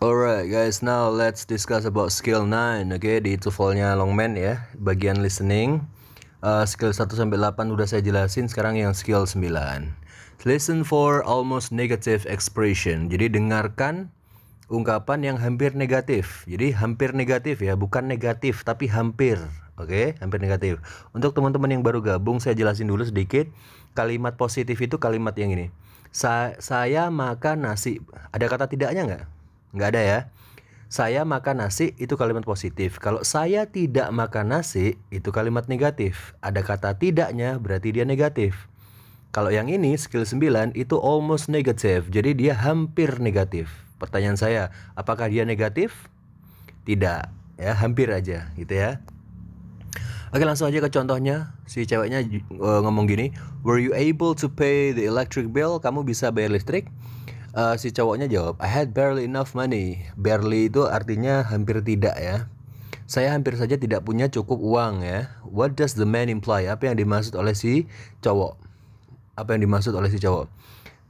Alright guys, now let's discuss about skill 9. Oke, di TOEFL-nya Longman ya, bagian listening. Skill 1 sampai 8 udah saya jelasin, sekarang yang skill 9. Listen for almost negative expression. Jadi dengarkan ungkapan yang hampir negatif. Jadi hampir negatif ya, bukan negatif tapi hampir. Oke, hampir negatif. Untuk teman-teman yang baru gabung, saya jelasin dulu sedikit. Kalimat positif itu kalimat yang ini. Saya makan nasi. Ada kata tidaknya nggak? Nggak ada ya. Saya makan nasi itu kalimat positif. Kalau saya tidak makan nasi itu kalimat negatif. Ada kata tidaknya berarti dia negatif. Kalau yang ini skill 9 itu almost negative. Jadi dia hampir negatif. Pertanyaan saya, apakah dia negatif? Tidak, ya hampir aja gitu ya. Oke, langsung aja ke contohnya. Si ceweknya ngomong gini, "Were you able to pay the electric bill?" Kamu bisa bayar listrik? Si cowoknya jawab, "I had barely enough money." Barely itu artinya hampir tidak ya. Saya hampir saja tidak punya cukup uang ya. What does the man imply? Apa yang dimaksud oleh si cowok? Apa yang dimaksud oleh si cowok?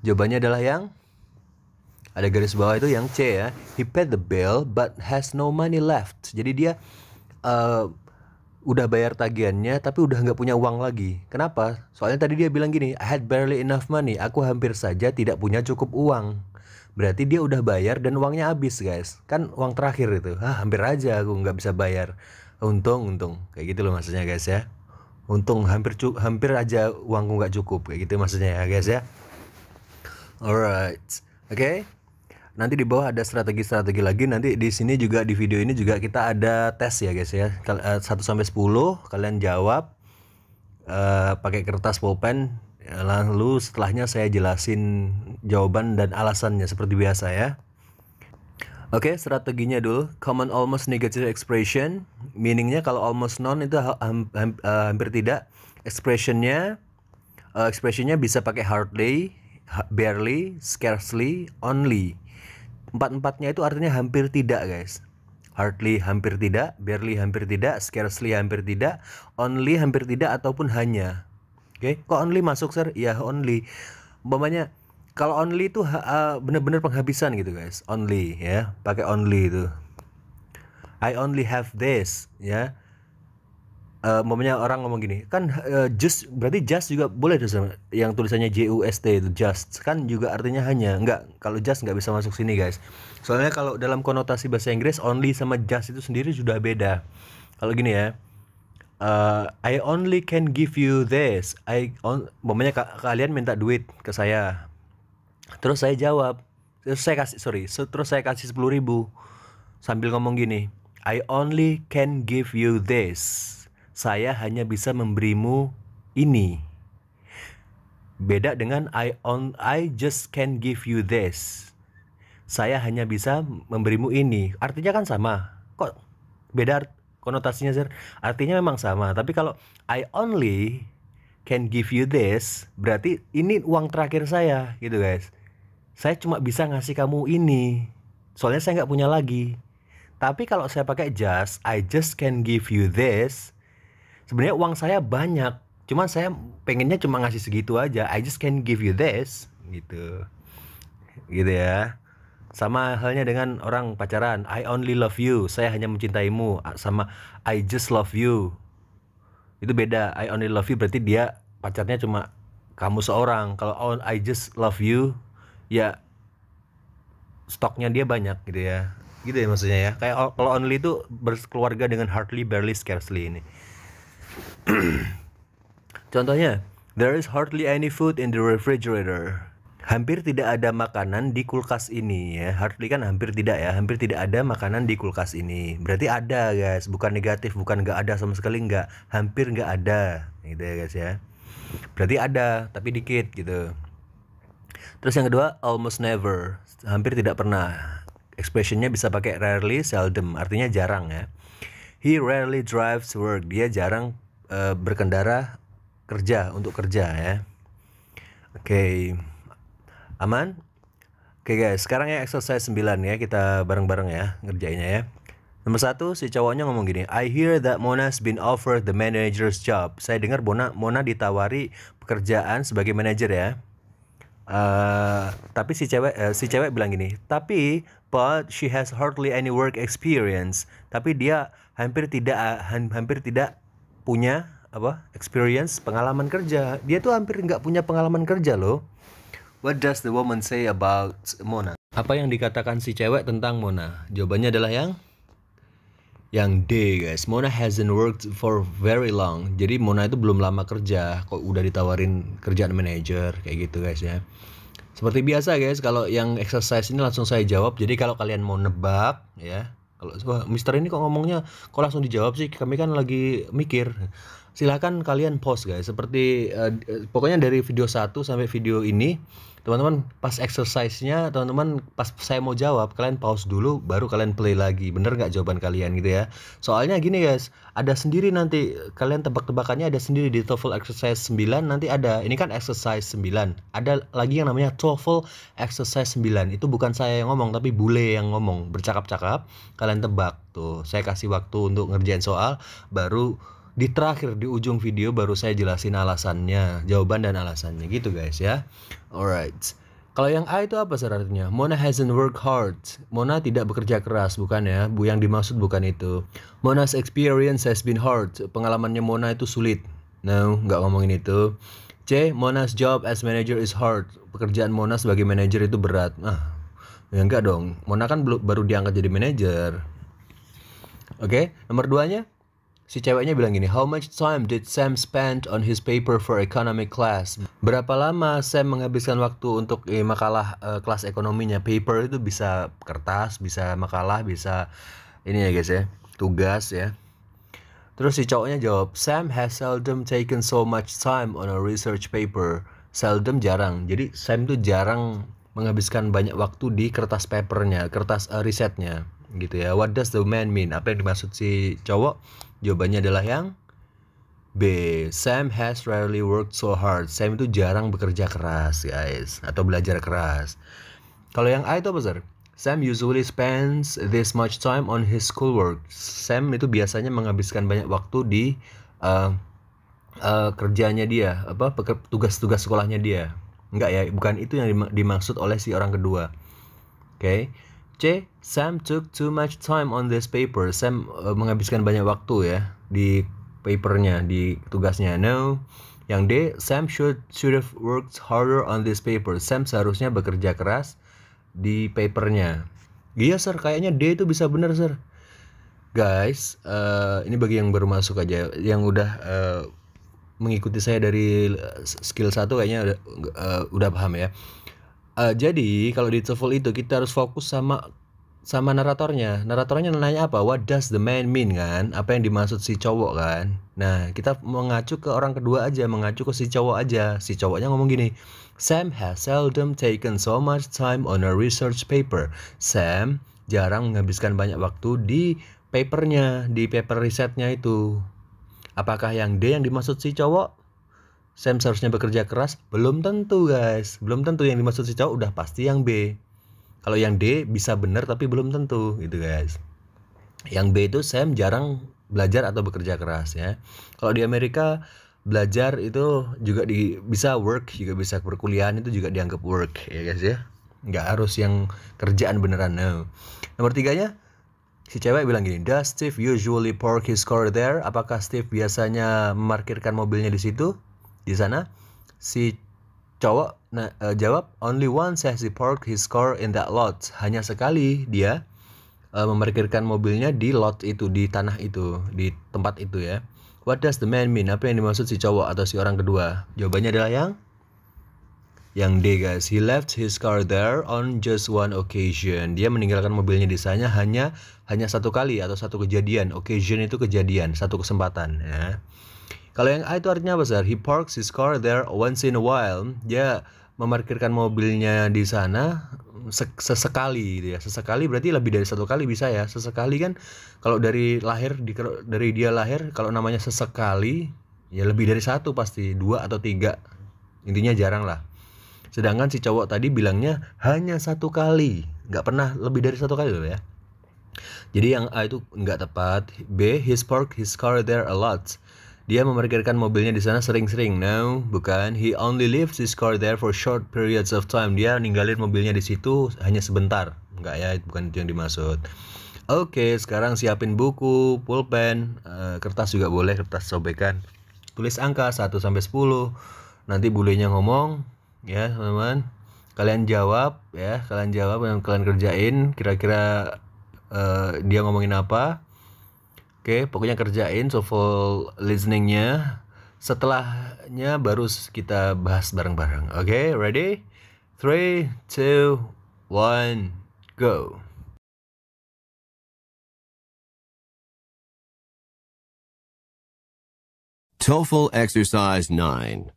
Jawabannya adalah yang ada garis bawah itu yang C ya. He paid the bill but has no money left. Jadi dia udah bayar tagihannya tapi udah nggak punya uang lagi. Kenapa? Soalnya tadi dia bilang gini, I had barely enough money. Aku hampir saja tidak punya cukup uang. Berarti dia udah bayar dan uangnya habis guys. Kan uang terakhir itu. Hampir aja aku nggak bisa bayar. Untung. Kayak gitu loh maksudnya guys ya. Untung hampir aja uangku nggak cukup. Kayak gitu maksudnya ya guys ya. Alright. Oke. Nanti di bawah ada strategi-strategi lagi. Nanti di sini juga di video ini juga kita ada tes ya guys ya. 1 sampai 10 kalian jawab pakai kertas pulpen. Lalu setelahnya saya jelasin jawaban dan alasannya seperti biasa ya. Oke, strateginya dulu. Common almost negative expression. Meaningnya kalau almost none itu hampir tidak. Expressionnya bisa pakai hardly, barely, scarcely, only. Empat-empatnya itu artinya hampir tidak guys. Hardly hampir tidak, barely hampir tidak, scarcely hampir tidak, only hampir tidak, ataupun hanya. Oke, kok only masuk sir? Ya only. Umpamanya kalau only itu benar-benar penghabisan gitu guys. Only ya, pakai only itu. I only have this ya. Umpamanya orang ngomong gini, kan just berarti just juga boleh tuh sama yang tulisannya just itu just kan juga artinya hanya. Enggak, kalau just nggak bisa masuk sini guys. Soalnya kalau dalam konotasi bahasa Inggris only sama just itu sendiri sudah beda. Kalau gini ya, I only can give you this. Umpamanya kalian minta duit ke saya, terus saya jawab, terus saya kasih 10.000 sambil ngomong gini, I only can give you this. Saya hanya bisa memberimu ini. Beda dengan I just can give you this. Saya hanya bisa memberimu ini. Artinya kan sama. Kok beda konotasinya sir? Artinya memang sama. Tapi kalau I only can give you this, berarti ini uang terakhir saya gitu guys. Saya cuma bisa ngasih kamu ini. Soalnya saya nggak punya lagi. Tapi kalau saya pakai just, I just can give you this, sebenarnya uang saya banyak, cuman saya pengennya cuma ngasih segitu aja. I just can give you this gitu ya. Sama halnya dengan orang pacaran, I only love you, saya hanya mencintaimu. Sama I just love you, itu beda. I only love you berarti dia pacarnya cuma kamu seorang. Kalau I just love you ya stoknya dia banyak gitu ya. Gitu ya maksudnya ya. Kayak kalau only itu berkeluarga dengan hardly, barely, scarcely ini. Contohnya, there is hardly any food in the refrigerator. Hampir tidak ada makanan di kulkas ini ya. Hardly kan hampir tidak ya. Hampir tidak ada makanan di kulkas ini. Berarti ada guys, bukan negatif, bukan nggak ada sama sekali, nggak. Hampir nggak ada gitu ya guys ya. Berarti ada tapi dikit gitu. Terus yang kedua, almost never. Hampir tidak pernah. Expressionnya bisa pakai rarely, seldom. Artinya jarang ya. He rarely drives to work. Dia jarang berkendara untuk kerja ya. Oke. Aman? Oke guys, sekarang ya exercise 9 ya. Kita bareng-bareng ya ngerjainnya ya. Nomor 1, si cowoknya ngomong gini, I hear that Mona's been offered the manager's job. Saya dengar Mona ditawari pekerjaan sebagai manajer ya. Tapi si cewek bilang gini, tapi but she has hardly any work experience. Tapi dia hampir tidak punya experience, pengalaman kerja. Dia tuh hampir nggak punya pengalaman kerja loh. What does the woman say about Mona? Apa yang dikatakan si cewek tentang Mona? Jawabannya adalah yang D, guys. Mona hasn't worked for very long. Jadi Mona itu belum lama kerja, kok udah ditawarin kerjaan manajer kayak gitu, guys ya. Seperti biasa, guys, kalau yang exercise ini langsung saya jawab. Jadi kalau kalian mau nebak ya, kalau Mister ini kok ngomongnya kok langsung dijawab sih? Kami kan lagi mikir. Silakan kalian pause, guys. Seperti pokoknya dari video 1 sampai video ini, teman-teman pas exercise-nya, teman-teman pas saya mau jawab, kalian pause dulu baru kalian play lagi. Bener nggak jawaban kalian gitu ya? Soalnya gini, guys, ada sendiri nanti kalian tebak-tebakannya ada sendiri di TOEFL exercise 9 nanti ada. Ini kan exercise 9. Ada lagi yang namanya TOEFL exercise 9. Itu bukan saya yang ngomong tapi bule yang ngomong, bercakap-cakap, kalian tebak tuh. Saya kasih waktu untuk ngerjain soal, baru di terakhir di ujung video baru saya jelasin alasannya, jawaban dan alasannya gitu, guys ya. Alright. Kalau yang A itu apa artinya? Mona hasn't worked hard. Mona tidak bekerja keras, bukan ya? Yang dimaksud bukan itu. Mona's experience has been hard. Pengalamannya Mona itu sulit. No, nggak ngomongin itu. C. Mona's job as manager is hard. Pekerjaan Mona sebagai manajer itu berat. Ya enggak dong. Mona kan baru diangkat jadi manajer. Oke, nomor 2-nya. Si ceweknya bilang gini, how much time did Sam spend on his paper for economic class? Berapa lama Sam menghabiskan waktu untuk makalah kelas ekonominya? Paper itu bisa kertas, bisa makalah, bisa ini ya guys ya, tugas ya. Terus si cowoknya jawab, Sam has seldom taken so much time on a research paper. Seldom, jarang. Jadi Sam tuh jarang menghabiskan banyak waktu di kertas papernya, kertas risetnya gitu ya. What does the man mean? Apa yang dimaksud si cowok? Jawabannya adalah yang B. Sam has rarely worked so hard. Sam itu jarang bekerja keras, guys, atau belajar keras. Kalau yang A itu apa, Sir? Sam usually spends this much time on his schoolwork. Sam itu biasanya menghabiskan banyak waktu di kerjanya dia, tugas-tugas sekolahnya dia. Enggak ya, bukan itu yang dimaksud oleh si orang kedua. Oke. C. Sam took too much time on this paper. Sam menghabiskan banyak waktu ya di papernya, di tugasnya. No. Yang D. Sam should have worked harder on this paper. Sam seharusnya bekerja keras di papernya. Iya, Sir, kayaknya D itu bisa benar, Sir. Guys, ini bagi yang baru masuk aja, yang udah mengikuti saya dari skill 1 kayaknya udah paham ya. Jadi kalau di TOEFL itu kita harus fokus sama naratornya. Naratornya nanya apa? What does the man mean kan? Apa yang dimaksud si cowok kan? Nah, kita mengacu ke orang kedua aja, mengacu ke si cowok aja. Si cowoknya ngomong gini, Sam has seldom taken so much time on a research paper. Sam jarang menghabiskan banyak waktu di papernya, di paper risetnya itu. Apakah yang D yang dimaksud si cowok? Sam seharusnya bekerja keras? Belum tentu, guys. Belum tentu. Yang dimaksud si cowok udah pasti yang B. Kalau yang D bisa benar tapi belum tentu gitu, guys. Yang B itu Sam jarang belajar atau bekerja keras ya. Kalau di Amerika belajar itu juga bisa work, juga bisa perkuliahan itu juga dianggap work ya, guys ya. Nggak harus yang kerjaan beneran. No. Nomor 3-nya, si cewek bilang gini, does Steve usually park his car there? Apakah Steve biasanya memarkirkan mobilnya di situ? Di sana. Si cowok jawab, only once has he parked his car in that lot. Hanya sekali dia memarkirkan mobilnya di lot itu, di tanah itu, di tempat itu ya. What does the man mean? Apa yang dimaksud si cowok atau si orang kedua? Jawabannya adalah yang D, guys. He left his car there on just one occasion. Dia meninggalkan mobilnya di sana hanya satu kali atau satu kejadian. Occasion itu kejadian, satu kesempatan ya. Kalau yang A itu artinya apa, Sir? He parks his car there once in a while. Dia memarkirkan mobilnya di sana sesekali gitu ya. Sesekali berarti lebih dari satu kali bisa ya. Sesekali kan kalau dari dia lahir kalau namanya sesekali ya lebih dari satu pasti, 2 atau 3. Intinya jarang lah. Sedangkan si cowok tadi bilangnya hanya satu kali, nggak pernah lebih dari satu kali loh ya. Jadi yang A itu nggak tepat. B. He's parked his car there a lot. Dia memarkirkan mobilnya di sana sering-sering. No, bukan. He only leaves his car there for short periods of time. Dia ninggalin mobilnya di situ hanya sebentar. Enggak ya, bukan itu yang dimaksud. Oke, sekarang siapin buku, pulpen, kertas juga boleh, kertas sobekan. Tulis angka 1 sampai 10. Nanti bulenya ngomong, ya, teman-teman. Kalian jawab ya, kalian jawab yang kalian kerjain, kira-kira dia ngomongin apa. Oke, pokoknya kerjain TOEFL listeningnya. Setelahnya baru kita bahas bareng-bareng. Oke, ready? 3, 2, 1, go. TOEFL Exercise 9.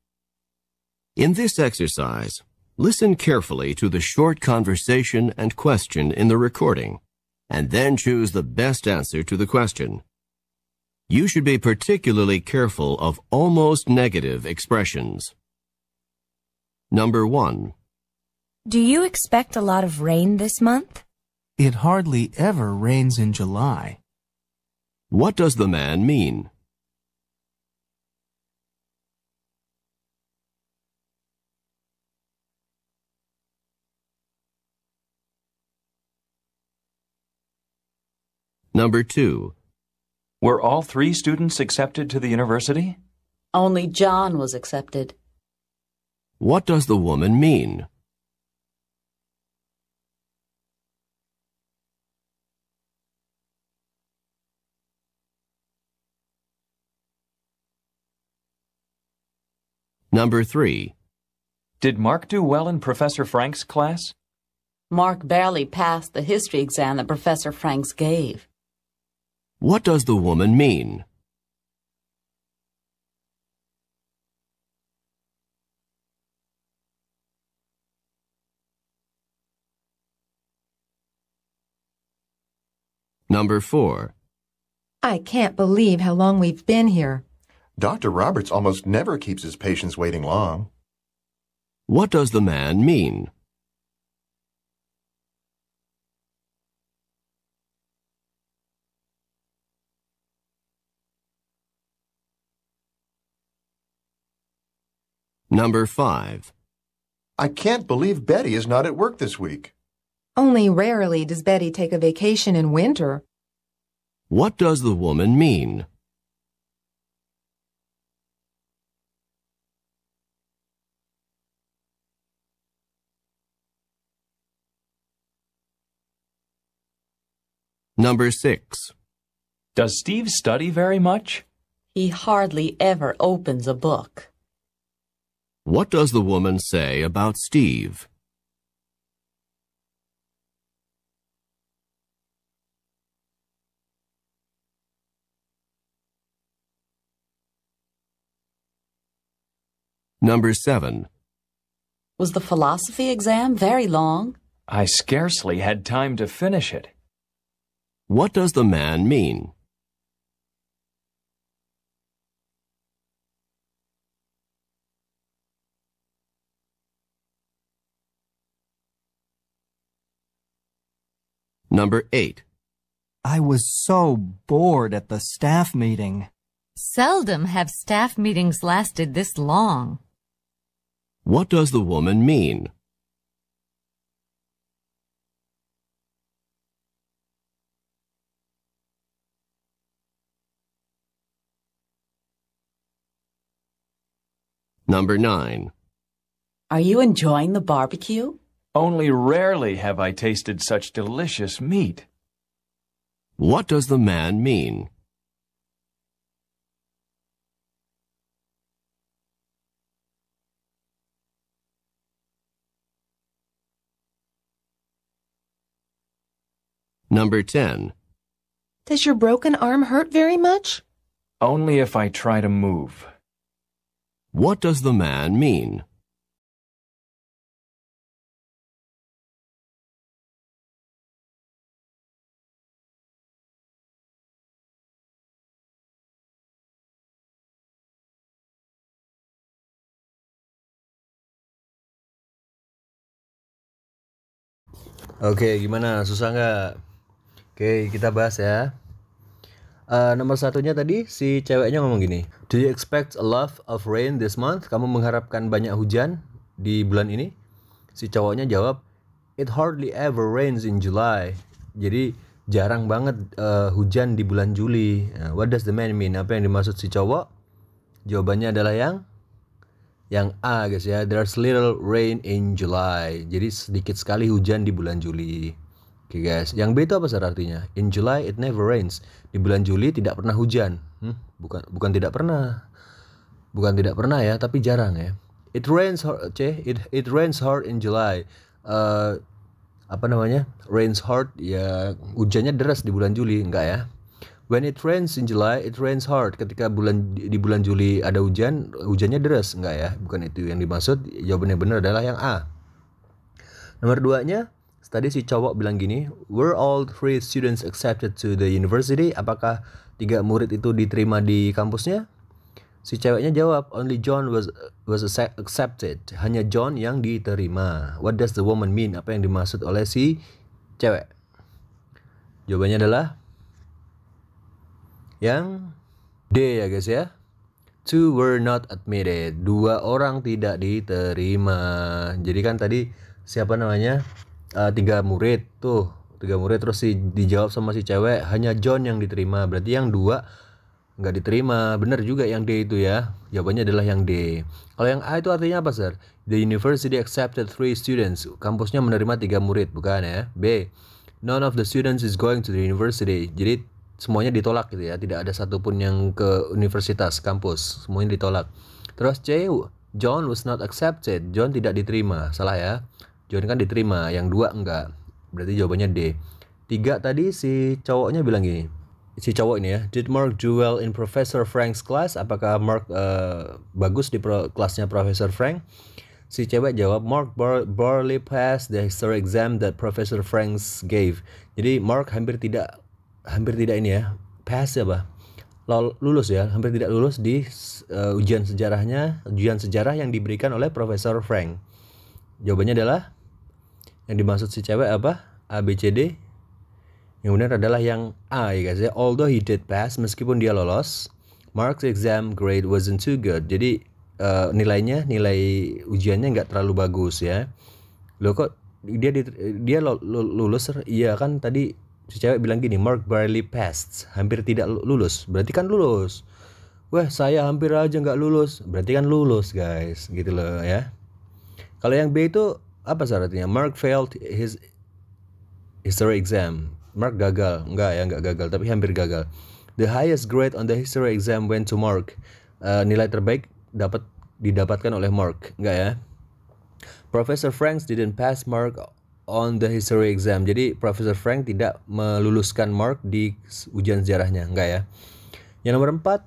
In this exercise, listen carefully to the short conversation and question in the recording, and then choose the best answer to the question. You should be particularly careful of almost negative expressions. Number 1. Do you expect a lot of rain this month? It hardly ever rains in July. What does the man mean? Number 2. Were all 3 students accepted to the university? Only John was accepted. What does the woman mean? Number 3. Did Mark do well in Professor Frank's class? Mark barely passed the history exam that Professor Franks gave. What does the woman mean? Number 4. I can't believe how long we've been here. Dr. Roberts almost never keeps his patients waiting long. What does the man mean? Number 5. I can't believe Betty is not at work this week. Only rarely does Betty take a vacation in winter. What does the woman mean? Number 6. Does Steve study very much? He hardly ever opens a book. What does the woman say about Steve? Number 7. Was the philosophy exam very long? I scarcely had time to finish it. What does the man mean? Number 8. I was so bored at the staff meeting. Seldom have staff meetings lasted this long. What does the woman mean? Number 9. Are you enjoying the barbecue? Only rarely have I tasted such delicious meat. What does the man mean? Number 10. Does your broken arm hurt very much? Only if I try to move. What does the man mean? Oke, gimana? Susah nggak? Oke, kita bahas ya. Nomor satunya tadi si ceweknya ngomong gini, do you expect a lot of rain this month? Kamu mengharapkan banyak hujan di bulan ini? Si cowoknya jawab, it hardly ever rains in July. Jadi jarang banget hujan di bulan Juli. What does the man mean? Apa yang dimaksud si cowok? Jawabannya adalah yang A guys ya. There's little rain in July. Jadi sedikit sekali hujan di bulan Juli. Oke guys, yang B itu apa artinya? In July it never rains. Di bulan Juli tidak pernah hujan. Bukan tidak pernah. Bukan tidak pernah ya, tapi jarang ya. It rains hard, it rains hard in July. Rains hard ya, hujannya deras di bulan Juli, enggak ya? When it rains in July, it rains hard. Ketika di bulan Juli ada hujan, hujannya deras, enggak ya? Bukan itu yang dimaksud. Jawabannya benar adalah yang A. Nomor 2-nya, tadi si cowok bilang gini, were all 3 students accepted to the university? Apakah 3 murid itu diterima di kampusnya? Si ceweknya jawab, only John was accepted. Hanya John yang diterima. What does the woman mean? Apa yang dimaksud oleh si cewek? Jawabannya adalah yang D ya guys ya. 2 were not admitted. 2 orang tidak diterima. Jadi kan tadi siapa namanya? 3 murid tuh, 3 murid terus dijawab sama si cewek hanya John yang diterima, berarti yang 2 nggak diterima. Bener juga yang D itu ya, jawabannya adalah yang D. Kalau yang A itu artinya apa sir? The university accepted 3 students, kampusnya menerima 3 murid, bukan ya. B, none of the students is going to the university, jadi semuanya ditolak gitu ya, tidak ada satupun yang ke universitas, kampus, semuanya ditolak. Terus C, John was not accepted, John tidak diterima, salah ya. John kan diterima, yang 2 enggak. Berarti jawabannya D. 3 tadi si cowoknya bilang gini. Si cowok ini ya, did Mark do well in Professor Frank's class? Apakah Mark bagus di kelasnya Professor Frank? Si cewek jawab, Mark barely passed the history exam that Professor Franks gave. Jadi Mark hampir tidak ini ya. Pass ya bah. Lulus ya, hampir tidak lulus di ujian sejarah yang diberikan oleh Profesor Frank. Jawabannya adalah yang dimaksud si cewek apa? A, B, C, D. Yang benar adalah yang A ya guys ya. Although he did pass, meskipun dia lolos, Mark's exam grade wasn't too good. Jadi nilai ujiannya nggak terlalu bagus ya. Loh kok dia lulus? Iya kan tadi si cewek bilang gini, Mark barely passed, hampir tidak lulus. Berarti kan lulus. Wah, saya hampir aja nggak lulus. Berarti kan lulus guys, gitu loh ya. Kalau yang B itu apa artinya? Mark failed his history exam. Mark gagal. Enggak gagal, tapi hampir gagal. The highest grade on the history exam went to Mark. Nilai terbaik didapatkan oleh Mark. Enggak ya. Professor Franks didn't pass Mark on the history exam. Jadi Professor Frank tidak meluluskan Mark di ujian sejarahnya. Enggak ya. Yang nomor 4,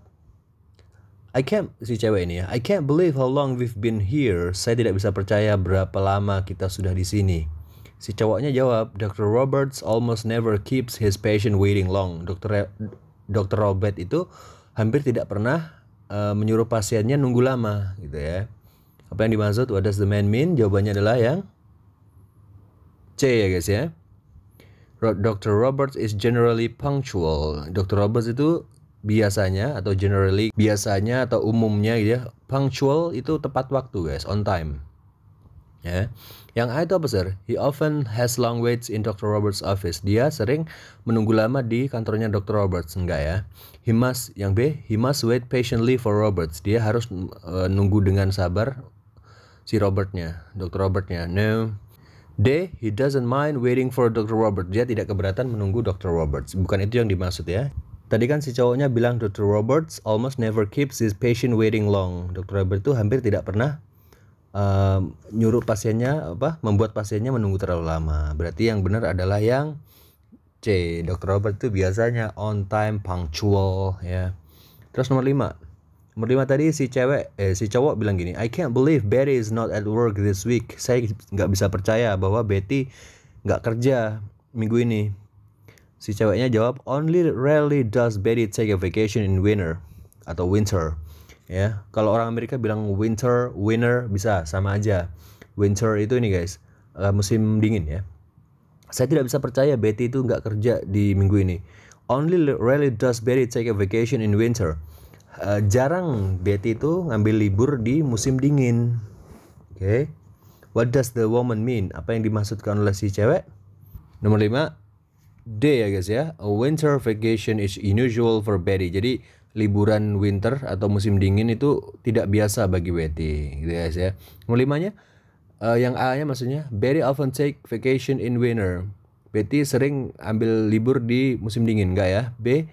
si cewek ini ya, I can't believe how long we've been here. Saya tidak bisa percaya berapa lama kita sudah di sini. Si cowoknya jawab, Dr. Roberts almost never keeps his patient waiting long. Dr. Robert itu hampir tidak pernah menyuruh pasiennya nunggu lama, gitu ya. Apa yang dimaksud? What does the man mean? Jawabannya adalah yang C ya guys ya. Dr. Roberts is generally punctual. Dr. Roberts itu biasanya atau umumnya gitu ya, punctual itu tepat waktu guys, on time ya. Yang A itu apa sir? He often has long waits in Dr. Roberts office. Dia sering menunggu lama di kantornya Dr. Roberts. Enggak ya. Yang B, he must wait patiently for Roberts. Dia harus nunggu dengan sabar si Dr. Robertnya. No. D, he doesn't mind waiting for Dr. Roberts. Dia tidak keberatan menunggu Dr. Roberts. Bukan itu yang dimaksud ya. Tadi kan si cowoknya bilang Dr. Roberts almost never keeps his patient waiting long. Dr. Robert itu hampir tidak pernah membuat pasiennya menunggu terlalu lama. Berarti yang benar adalah yang C. Dr. Robert itu biasanya on time, punctual ya. Terus nomor 5 tadi si cowok bilang gini, I can't believe Betty is not at work this week. Saya nggak bisa percaya bahwa Betty nggak kerja minggu ini. Si ceweknya jawab, only rarely does Betty take a vacation in winter. Ya, kalau orang Amerika bilang winter bisa sama aja. Winter itu ini guys, musim dingin ya. Saya tidak bisa percaya Betty itu nggak kerja di minggu ini. Only rarely does Betty take a vacation in winter. Jarang Betty itu ngambil libur di musim dingin. Oke. What does the woman mean? Apa yang dimaksudkan oleh si cewek? Nomor 5, D ya guys ya. A winter vacation is unusual for Betty. Jadi liburan winter atau musim dingin itu tidak biasa bagi Betty, gitu guys ya. Nomor 5-nya, yang A-nya maksudnya, Betty often take vacation in winter. Betty sering ambil libur di musim dingin, enggak ya? B,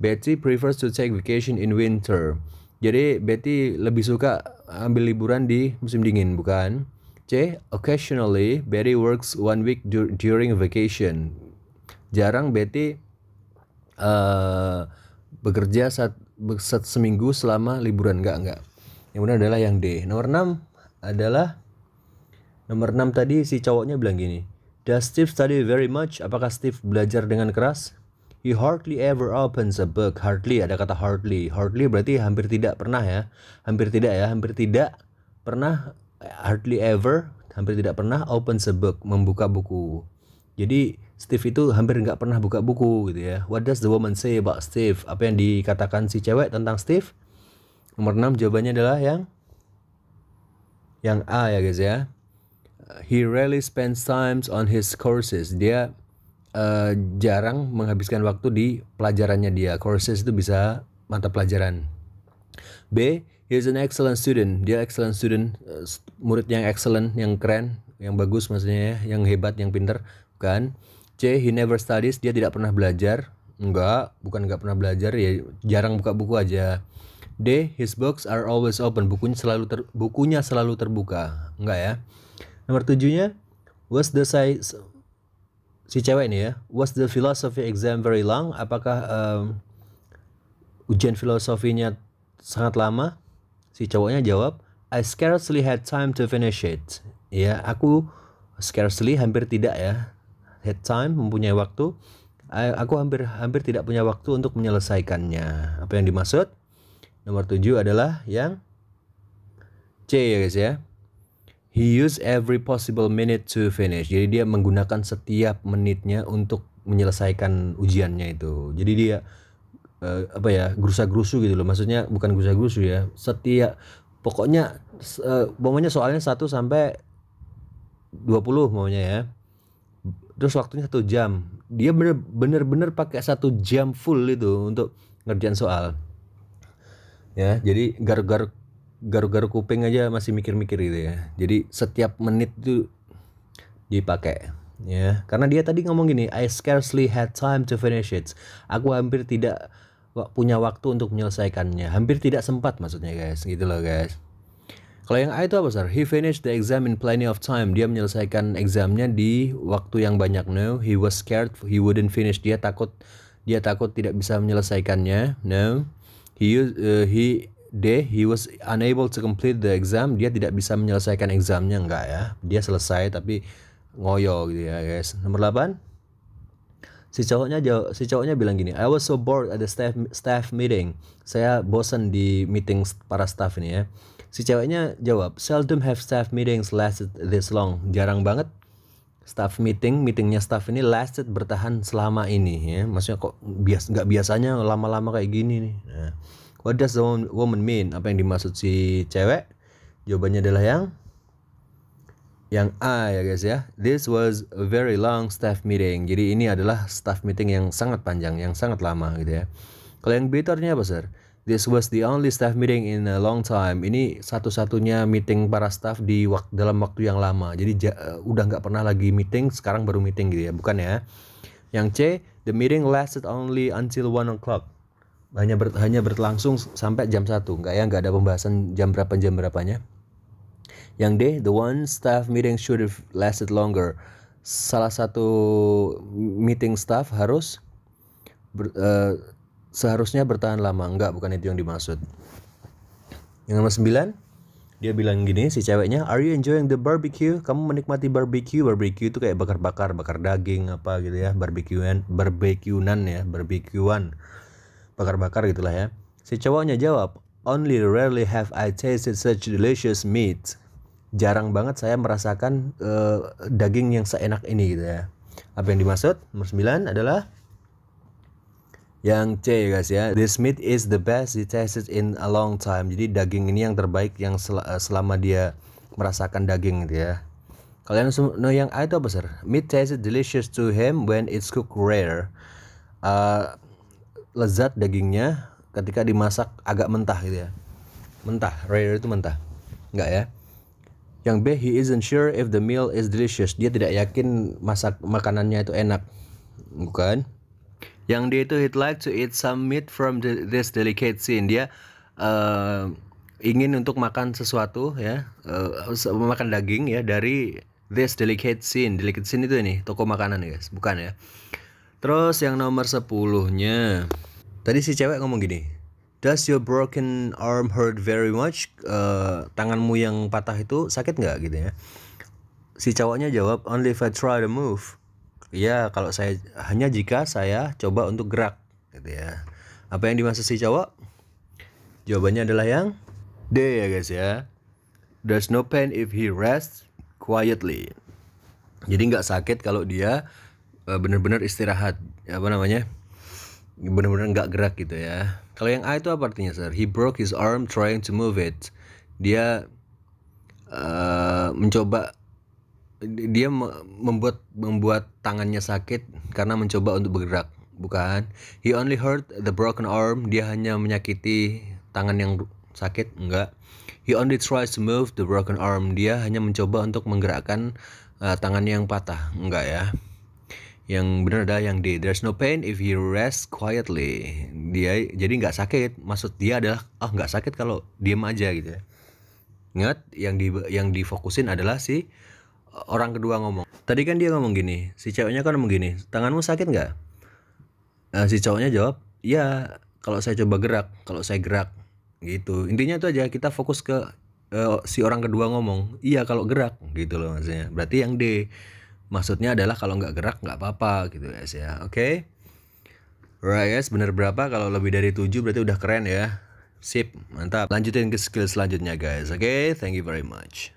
Betty prefers to take vacation in winter. Jadi Betty lebih suka ambil liburan di musim dingin, bukan? C, occasionally Betty works 1 week during vacation. Jarang Betty bekerja seminggu selama liburan, enggak. Yang benar adalah yang D. Nomor 6 tadi si cowoknya bilang gini. Does Steve study very much? Apakah Steve belajar dengan keras? He hardly ever opens a book. Hardly, ada kata hardly. Hardly berarti hampir tidak pernah ya. Hampir tidak pernah. Hardly ever, hampir tidak pernah opens a book, membuka buku. Jadi Steve itu hampir nggak pernah buka buku gitu ya. What does the woman say about Steve? Apa yang dikatakan si cewek tentang Steve? Nomor 6 jawabannya adalah yang A ya guys ya. He rarely spends times on his courses. Dia jarang menghabiskan waktu di pelajarannya dia. Courses itu bisa mata pelajaran. B, he is an excellent student. Dia excellent student, murid yang excellent, yang keren, yang bagus maksudnya ya, yang hebat, yang pintar, bukan? C, he never studies. Dia tidak pernah belajar. Bukan nggak pernah belajar, ya jarang buka buku aja. D, his books are always open. Bukunya selalu terbuka. Enggak ya. Nomor 7-nya, was the size, si cewek ini ya, was the philosophy exam very long? Apakah ujian filosofinya sangat lama? Si cowoknya jawab, I scarcely had time to finish it. Ya, aku scarcely, hampir tidak ya, had time, mempunyai waktu. Aku hampir tidak punya waktu untuk menyelesaikannya. Apa yang dimaksud? Nomor 7 adalah yang C ya guys ya. He used every possible minute to finish. Jadi dia menggunakan setiap menitnya untuk menyelesaikan ujiannya itu. Jadi dia gerusa-gerusu gitu loh. Maksudnya bukan gerusa-gerusu ya. Pokoknya soalnya 1 sampai 20 maunya ya. Terus waktunya 1 jam. Dia bener-bener pakai 1 jam full itu untuk ngerjain soal. Ya, jadi garu-garu kuping aja masih mikir-mikir gitu ya. Jadi setiap menit itu dipakai ya. Karena dia tadi ngomong gini, I scarcely had time to finish it. Aku hampir tidak punya waktu untuk menyelesaikannya. Hampir tidak sempat maksudnya guys, gitu loh guys. Kalau yang A itu apa sir? He finished the exam in plenty of time. Dia menyelesaikan examnya di waktu yang banyak. No, he was scared he wouldn't finish. Dia takut tidak bisa menyelesaikannya. No, he was unable to complete the exam. Dia tidak bisa menyelesaikan examnya, enggak ya. Dia selesai tapi ngoyo gitu ya guys. Nomor 8, si cowoknya bilang gini, I was so bored at the staff meeting. Saya bosan di meeting para staff ini ya. Si ceweknya jawab, seldom have staff meetings lasted this long. Jarang banget staff meetingnya staff ini lasted, bertahan selama ini ya. Maksudnya kok nggak biasanya lama-lama kayak gini nih. Nah, what does the woman mean? Apa yang dimaksud si cewek? Jawabannya adalah yang A ya guys ya. This was a very long staff meeting. Jadi ini adalah staff meeting yang sangat panjang, yang sangat lama gitu ya. Kalau yang B itu artinya apa sir? This was the only staff meeting in a long time. Ini satu-satunya meeting para staff dalam waktu yang lama. Jadi udah nggak pernah lagi meeting, sekarang baru meeting gitu ya. Bukan ya. Yang C, the meeting lasted only until 1 o'clock. Hanya berlangsung sampai jam 1. Nggak ada pembahasan jam berapanya. Yang D, the one staff meeting should have lasted longer. Salah satu meeting staff seharusnya bertahan lama. Bukan itu yang dimaksud. Yang nomor 9, dia bilang gini si ceweknya, are you enjoying the barbecue? Kamu menikmati barbecue? Barbecue itu kayak bakar daging apa gitu ya, barbekyuan, bakar gitulah ya. Si cowoknya jawab, only rarely have I tasted such delicious meat. Jarang banget saya merasakan daging yang seenak ini gitu ya. Apa yang dimaksud? Nomor 9 adalah Yang C guys ya, this meat is the best he tasted in a long time. Jadi daging ini yang terbaik yang selama dia merasakan daging gitu ya. Kalian know yang A itu apa sir? Meat tasted delicious to him when it's cooked rare. Lezat dagingnya ketika dimasak agak mentah gitu ya. Mentah, rare itu mentah. Enggak ya. Yang B, he isn't sure if the meal is delicious. Dia tidak yakin makanannya itu enak. Bukan. Yang D itu he'd like to eat some meat from this delicate scene. Dia ingin untuk makan sesuatu ya, makan daging ya dari this delicate scene. Delicate scene itu ini toko makanan ya guys, bukan ya. Terus yang nomor 10-nya. Tadi si cewek ngomong gini. Does your broken arm hurt very much? Tanganmu yang patah itu sakit nggak gitu ya. Si cowoknya jawab, only if I try to move. Ya, kalau saya hanya jika saya coba untuk gerak gitu ya. Apa yang dimaksud si cowok? Jawabannya adalah yang D ya guys ya. There's no pain if he rests quietly. Jadi nggak sakit kalau dia benar-benar istirahat, apa namanya? Benar-benar nggak gerak gitu ya. Kalau yang A itu apa artinya sir? He broke his arm trying to move it. Dia membuat tangannya sakit karena mencoba untuk bergerak, bukan. He only hurt the broken arm. Dia hanya menyakiti tangan yang sakit, enggak. He only tries to move the broken arm. Dia hanya mencoba untuk menggerakkan tangannya yang patah, enggak ya. Yang benar adalah yang D. There's no pain if he rests quietly. Dia jadi nggak sakit. Maksud dia adalah nggak sakit kalau diem aja gitu ya. Ingat yang difokusin adalah si orang kedua ngomong. Tadi kan dia ngomong gini, si ceweknya kan ngomong gini, tanganmu sakit nggak? Si cowoknya jawab, ya kalau saya coba gerak, kalau saya gerak gitu. Intinya itu aja, kita fokus ke si orang kedua ngomong, iya kalau gerak gitu loh maksudnya. Berarti yang D, maksudnya adalah kalau nggak gerak nggak apa-apa gitu guys ya. Oke. Right guys, bener berapa? Kalau lebih dari 7 berarti udah keren ya. Sip, mantap. Lanjutin ke skill selanjutnya guys. Oke, thank you very much.